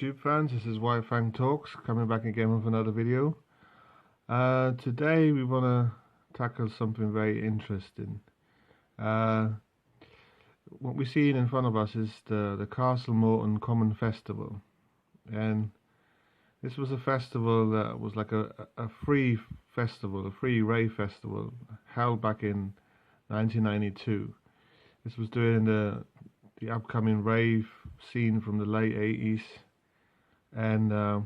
YouTube fans, this is White Fang Talks, coming back again with another video. Today we want to tackle something very interesting. What we see in front of us is the Castlemorton Common Festival, and this was a festival that was like a free festival, a free rave festival held back in 1992. This was during the upcoming rave scene from the late 80s, and of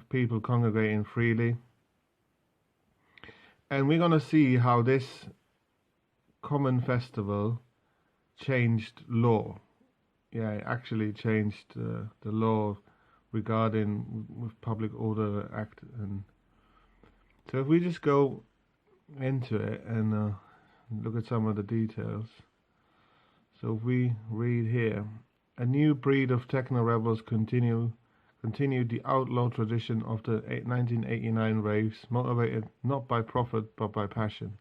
people congregating freely. And we're going to see how this common festival changed law. Yeah, it actually changed the law regarding with Public Order Act. And so if we just go into it and look at some of the details. So if we read here, a new breed of techno-rebels continued the outlaw tradition of the 1989 raves, motivated not by profit but by passion,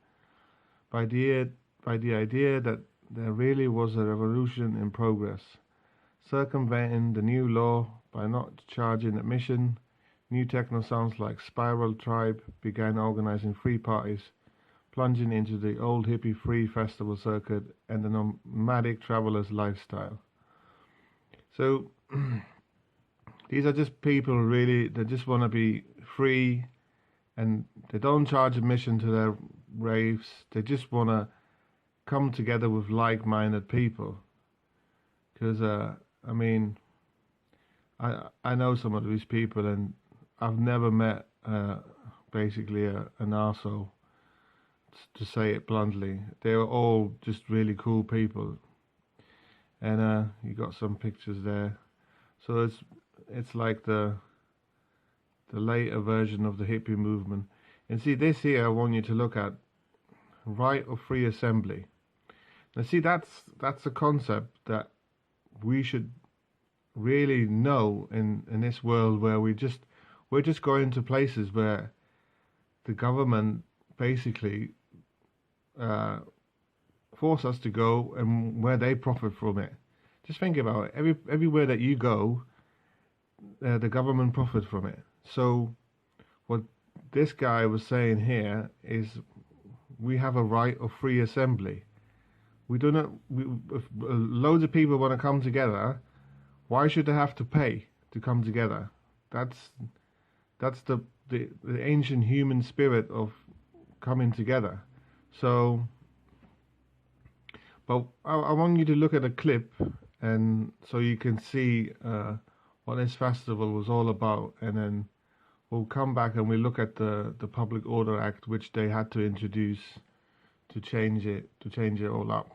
by the idea that there really was a revolution in progress. Circumventing the new law by not charging admission, new techno sounds like Spiral Tribe began organizing free parties, plunging into the old hippie free festival circuit and the nomadic traveler's lifestyle. So these are just people really that just want to be free, and they don't charge admission to their raves. They just want to come together with like-minded people. Because I mean, I know some of these people, and I've never met basically an arsehole, to say it bluntly. They were all just really cool people, and you got some pictures there. So it's like the later version of the hippie movement. And see, this here I want you to look at, right of free assembly. Now see, that's a concept that we should really know in this world where we're just going to places where the government basically force us to go, and where they profit from it. Just think about it. Everywhere that you go, the government profits from it. So what this guy was saying here is we have a right of free assembly. We do not. If loads of people want to come together, why should they have to pay to come together? That's the ancient human spirit of coming together. So, but I want you to look at a clip, and so you can see what this festival was all about, and then we'll come back and we'll look at the Public Order Act, which they had to introduce to change it all up.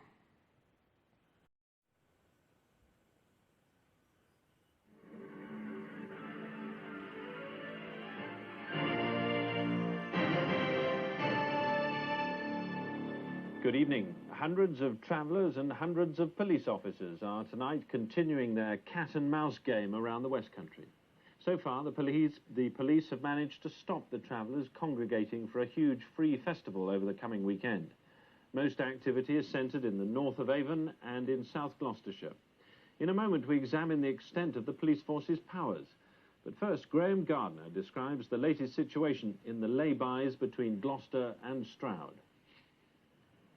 Good evening. Hundreds of travellers and hundreds of police officers are tonight continuing their cat and mouse game around the West Country. So far, the police have managed to stop the travellers congregating for a huge free festival over the coming weekend. Most activity is centred in the north of Avon and in South Gloucestershire. In a moment, we examine the extent of the police force's powers. But first, Graham Gardner describes the latest situation in the lay-bys between Gloucester and Stroud.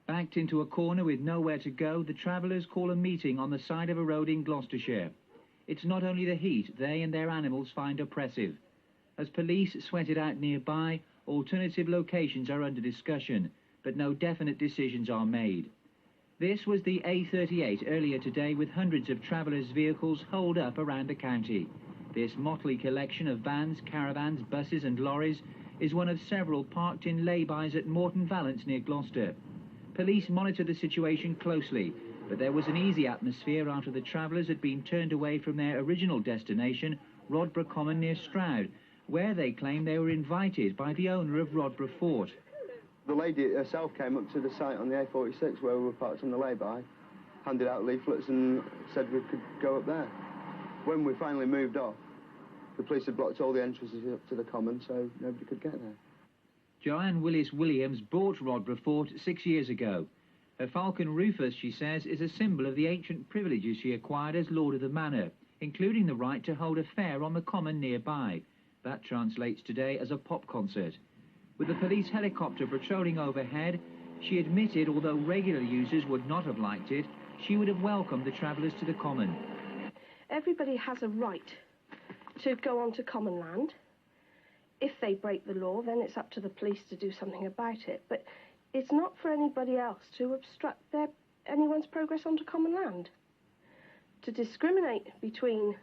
Backed into a corner with nowhere to go, the travellers call a meeting on the side of a road in Gloucestershire. It's not only the heat they and their animals find oppressive. As police sweat it out nearby, alternative locations are under discussion, but no definite decisions are made. This was the A38 earlier today, with hundreds of travellers' vehicles holed up around the county. This motley collection of vans, caravans, buses and lorries is one of several parked in lay-bys at Morton Valence near Gloucester. Police monitored the situation closely, but there was an easy atmosphere after the travellers had been turned away from their original destination, Rodborough Common near Stroud, where they claim they were invited by the owner of Rodborough Fort. The lady herself came up to the site on the A46 where we were parked on the lay-by, handed out leaflets and said we could go up there. When we finally moved off, the police had blocked all the entrances up to the common, so nobody could get there. Joanne Willis-Williams bought Rodborough Fort 6 years ago. Her falcon rufus, she says, is a symbol of the ancient privileges she acquired as Lord of the Manor. including the right to hold a fair on the common nearby. That translates today as a pop concert. With the police helicopter patrolling overhead, she admitted, although regular users would not have liked it, she would have welcomed the travellers to the common. Everybody has a right to go onto common land. If they break the law, then it's up to the police to do something about it. But it's not for anybody else to obstruct anyone's progress onto common land. To discriminate between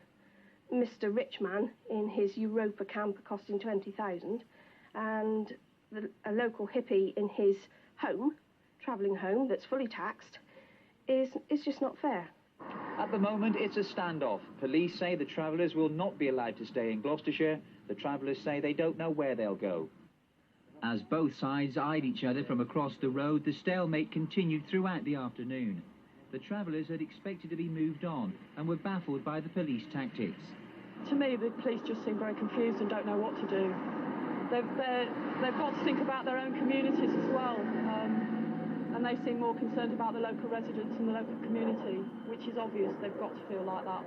Mr. Richman in his Europa camper costing 20,000 and a local hippie in his home, travelling home, that's fully taxed, is just not fair. At the moment, it's a standoff. Police say the travellers will not be allowed to stay in Gloucestershire. The travellers say they don't know where they'll go. As both sides eyed each other from across the road, the stalemate continued throughout the afternoon. The travellers had expected to be moved on and were baffled by the police tactics. To me, the police just seem very confused and don't know what to do. They've got to think about their own communities as well, and they seem more concerned about the local residents and the local community, which is obvious. They've got to feel like that.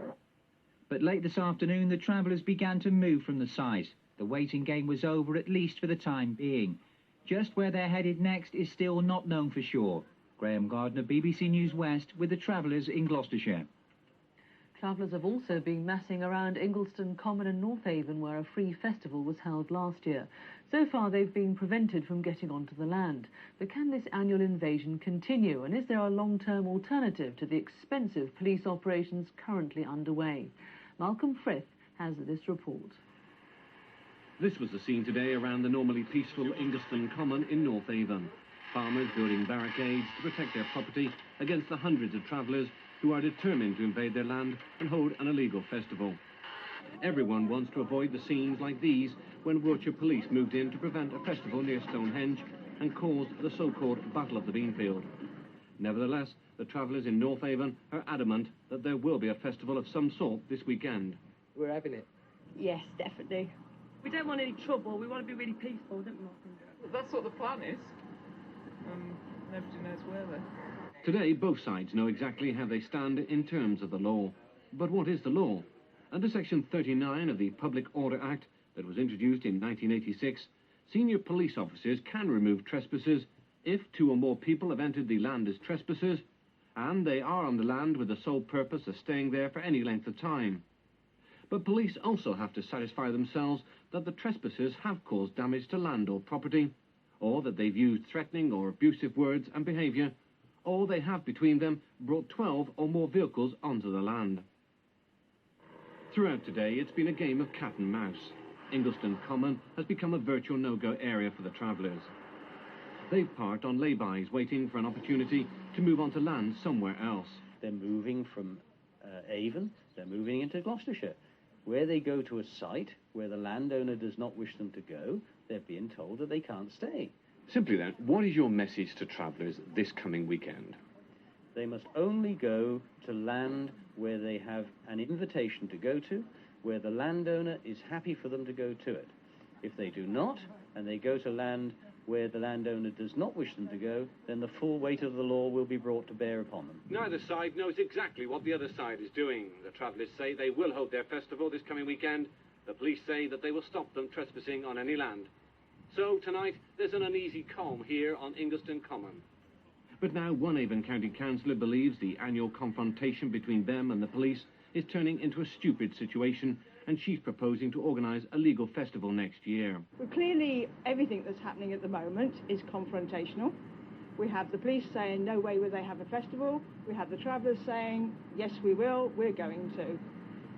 But late this afternoon, the travellers began to move from the site. The waiting game was over, at least for the time being. Just where they're headed next is still not known for sure. Graham Gardner, BBC News West, with the travellers in Gloucestershire. Travellers have also been massing around Ingleston Common and North Avon, where a free festival was held last year. So far, they've been prevented from getting onto the land. But can this annual invasion continue? And is there a long-term alternative to the expensive police operations currently underway? Malcolm Frith has this report. This was the scene today around the normally peaceful Ingleston Common in North Avon. Farmers building barricades to protect their property against the hundreds of travellers who are determined to invade their land and hold an illegal festival. Everyone wants to avoid the scenes like these when Wiltshire police moved in to prevent a festival near Stonehenge and caused the so-called Battle of the Beanfield. Nevertheless, the travellers in North Avon are adamant that there will be a festival of some sort this weekend. We're having it. Yes, definitely. We don't want any trouble. We want to be really peaceful, don't we, Martin? Well, that's what the plan is. Nobody knows where though. Today, both sides know exactly how they stand in terms of the law. But what is the law? Under Section 39 of the Public Order Act that was introduced in 1986, senior police officers can remove trespassers if 2 or more people have entered the land as trespassers and they are on the land with the sole purpose of staying there for any length of time. But police also have to satisfy themselves that the trespassers have caused damage to land or property, or that they've used threatening or abusive words and behaviour, or they have between them brought 12 or more vehicles onto the land. Throughout today, it's been a game of cat and mouse. Ingleston Common has become a virtual no-go area for the travellers. They've parked on lay-bys waiting for an opportunity to move onto land somewhere else. They're moving from Avon, they're moving into Gloucestershire. Where they go to a site where the landowner does not wish them to go, they're being told that they can't stay. Simply then, what is your message to travellers this coming weekend? They must only go to land where they have an invitation to go to, where the landowner is happy for them to go to it. If they do not, and they go to land where the landowner does not wish them to go, then the full weight of the law will be brought to bear upon them. Neither side knows exactly what the other side is doing. The travellers say they will hold their festival this coming weekend. The police say that they will stop them trespassing on any land. So tonight, there's an uneasy calm here on Ingleston Common. But now one Avon County councillor believes the annual confrontation between them and the police is turning into a stupid situation, and she's proposing to organise a legal festival next year. Well, clearly, everything that's happening at the moment is confrontational. We have the police saying, no way will they have a festival. We have the travellers saying, yes, we will, we're going to.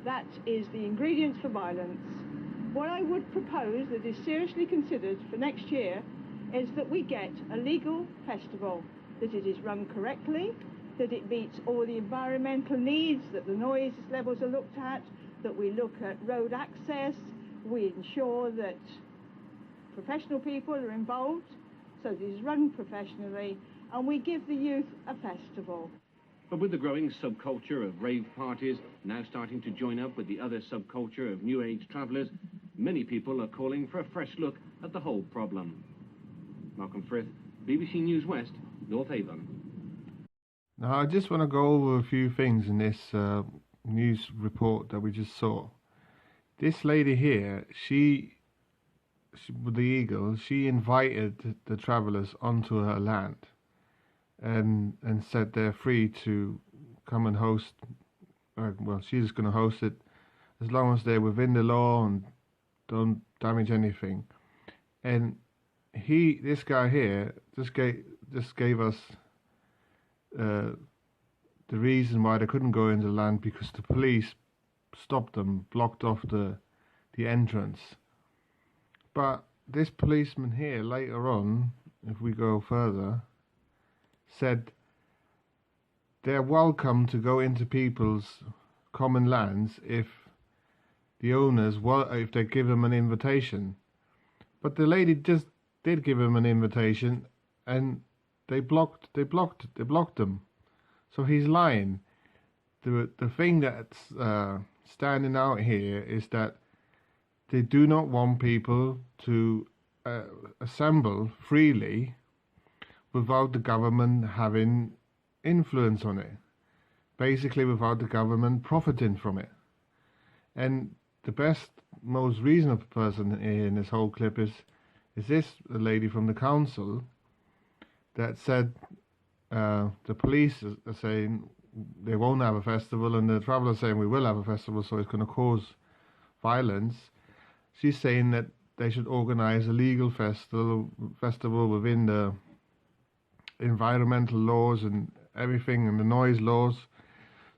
That is the ingredients for violence. What I would propose that is seriously considered for next year is that we get a legal festival, that it is run correctly, that it meets all the environmental needs, that the noise levels are looked at, that we look at road access, we ensure that professional people are involved, so that it is run professionally, and we give the youth a festival. But with the growing subculture of rave parties now starting to join up with the other subculture of New Age travellers, many people are calling for a fresh look at the whole problem. Malcolm Frith, BBC News West, North Avon. Now, I just want to go over a few things in this news report that we just saw. This lady here, she with the eagle, she invited the travelers onto her land, and said they're free to come and host. Well, she's going to host it as long as they're within the law and don't damage anything. And this guy here, just gave us the reason why they couldn't go into the land, because the police stopped them, blocked off the entrance. But this policeman here later on, if we go further, said they're welcome to go into people's common lands if the owners, if they give them an invitation. But the lady just did give him an invitation, and they blocked them. So he's lying. The thing that's standing out here is that they do not want people to assemble freely without the government having influence on it. Basically, without the government profiting from it. And the best, most reasonable person in this whole clip is this lady from the council that said the police are saying they won't have a festival, and the travellers saying we will have a festival, so it's going to cause violence. She's saying that they should organise a legal festival within the environmental laws and everything, and the noise laws,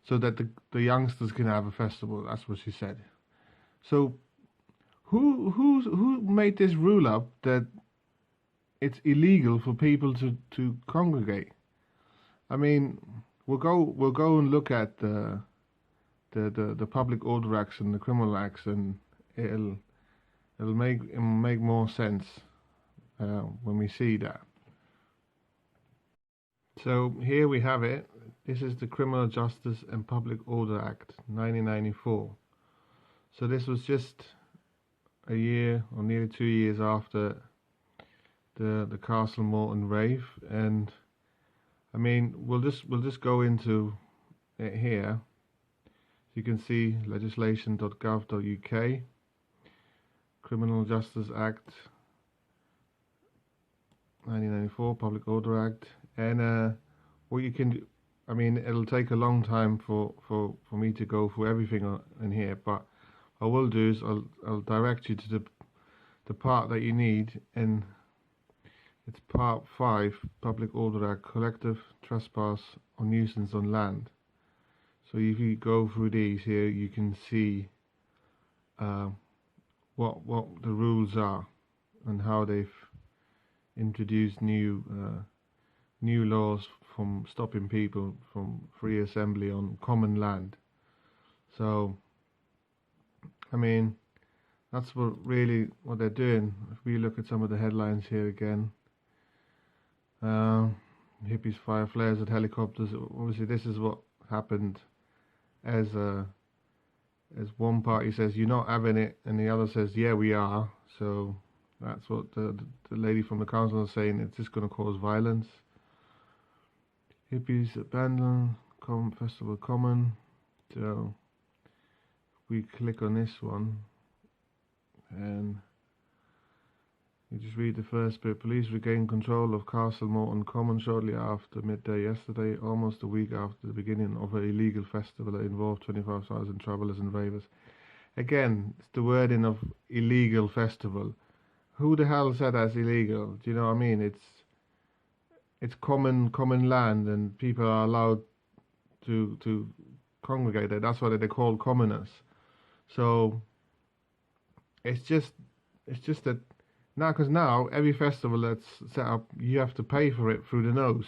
so that the youngsters can have a festival. That's what she said. So who made this rule up that it's illegal for people to congregate? I mean, we'll go and look at the public order acts and the criminal acts, and it'll make more sense when we see that. So here we have it. This is the Criminal Justice and Public Order Act 1994. So this was just a year or nearly 2 years after the Castlemorton rave, and I mean we'll just go into it here. You can see legislation.gov.uk, Criminal Justice Act 1994, Public Order Act, and what you can do. I mean, it'll take a long time for me to go through everything in here, but what I will do is I'll direct you to the part that you need, and it's Part 5, Public Order Act, Collective Trespass or Nuisance on Land. So if you go through these here, you can see what the rules are and how they've introduced new laws from stopping people from free assembly on common land. So I mean, that's what they're doing. If we look at some of the headlines here again, hippies fire flares at helicopters. Obviously this is what happened as one party says you're not having it and the other says yeah we are. So that's what the lady from the council is saying. It's just going to cause violence. Hippies abandon Festival Common. So we click on this one and you just read the first bit. Police regained control of Castlemorton Common shortly after midday yesterday, almost a week after the beginning of an illegal festival that involved 25,000 travellers and ravers. Again, it's the wording of illegal festival. Who the hell said that's illegal? Do you know what I mean? It's common land, and people are allowed to congregate there. That's why they're called commoners. So it's just that because now every festival that's set up, you have to pay for it through the nose.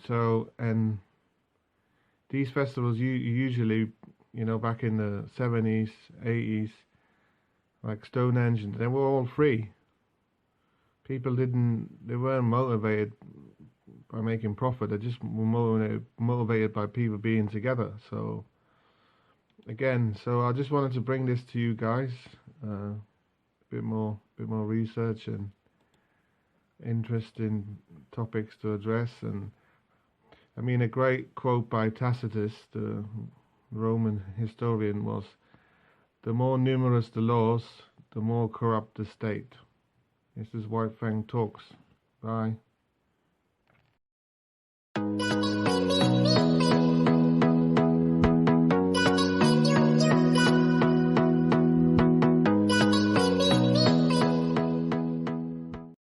So, and these festivals usually, back in the 70s, 80s, like Stonehenge, they were all free. People they weren't motivated by making profit. They just were motivated by people being together. So again, I just wanted to bring this to you guys. A bit more research and interesting topics to address, and I mean, a great quote by Tacitus, the Roman historian, was, "The more numerous the laws, the more corrupt the state." This is White Fang Talks. Bye.